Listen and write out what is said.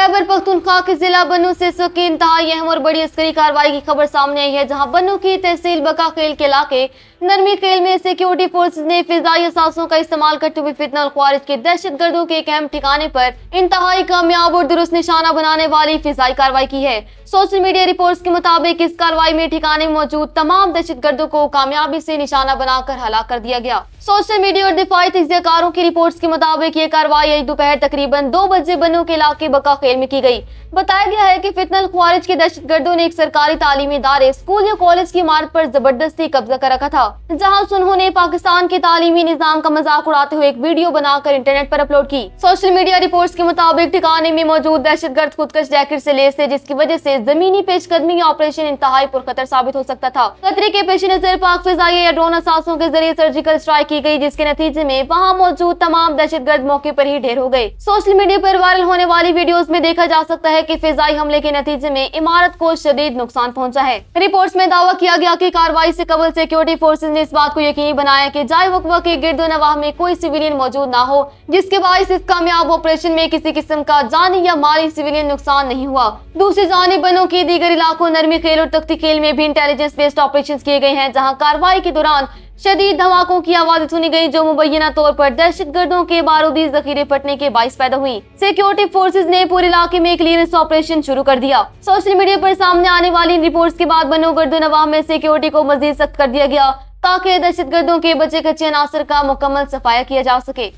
खैबर पख्तूनख्वा के जिला बन्नू से इस वक्त की इंतहाई अहम और बड़ी अस्करी कार्रवाई की खबर सामने आई है, जहां बन्नू की तहसील बका खेल के इलाके नरमी खेल में सिक्योरिटी फोर्सेज ने फिजाई असासों का इस्तेमाल करते हुए फितना ख्वारिज के दहशत गर्दों के एक अहम ठिकाने पर इंतहाई कामयाब और दुरुस्त निशाना बनाने वाली फिजाई कार्रवाई की है। सोशल मीडिया रिपोर्ट्स के मुताबिक इस कार्रवाई में ठिकाने में मौजूद तमाम दहशत गर्दों को कामयाबी से निशाना बनाकर हलाक कर दिया गया। सोशल मीडिया और दिफाई तज्जियाकारों की रिपोर्ट्स के मुताबिक ये कार्रवाई आज दोपहर तकरीबन 2 बजे बन्नू के इलाके बका खेल में की गई। बताया गया है कि फितनल ख्वारिज के दहशत गर्दों ने एक सरकारी तालीमी इदारे, स्कूल या कॉलेज की इमारत पर जबरदस्ती कब्जा कर रखा था, जहां उन्होंने पाकिस्तान के तालीमी निजाम का मजाक उड़ाते हुए एक वीडियो बनाकर इंटरनेट पर अपलोड की। सोशल मीडिया रिपोर्ट्स के मुताबिक ठिकाने में मौजूद दहशतगर्द खुदकश जैकेट से लैस थे, जिसकी वजह से जमीनी पेशकदमी या ऑपरेशन इंतहाई पुरखतर साबित हो सकता था। खतरे के पेश नजर पाक फिजाई या ड्रोन असासों के जरिए सर्जिकल स्ट्राइक की गई, जिसके नतीजे में वहाँ मौजूद तमाम दहशतगर्द मौके पर ही ढेर हो गए। सोशल मीडिया पर वायरल होने वाली वीडियोस में देखा जा सकता है कि फिजाई हमले के नतीजे में इमारत को शदीद नुकसान पहुंचा है। रिपोर्ट्स में दावा किया गया कि कार्रवाई से कबल सिक्योरिटी फोर्सेज ने इस बात को यकीनी बनाया कि जाए वक्वा के गिर्दो नवाह में कोई सिविलियन मौजूद ना हो, जिसके बायस इस कामयाब ऑपरेशन में किसी किस्म का जानी या माली सिविलियन नुकसान नहीं हुआ। दूसरी जानिब बन्नू के दीगर इलाकों नरमी खेल और तख्ती खेल में भी इंटेलिजेंस बेस्ड ऑपरेशन किए गए हैं, जहाँ कार्रवाई के दौरान शदीद धमाकों की आवाज़ सुनी गई, जो मुबैना तौर पर दहशतगर्दों के बारूदी जखीरे फटने के बाइस पैदा हुई। सिक्योरिटी फोर्सेज ने पूरे इलाके में क्लियरेंस ऑपरेशन शुरू कर दिया। सोशल मीडिया पर सामने आने वाली रिपोर्ट्स के बाद बन्नू गर्दो नवाह में सिक्योरिटी को मजीद सख्त कर दिया गया, ताकि दहशतगर्दों के बचे कच्चे अनासर का मुकम्मल सफाया किया जा सके।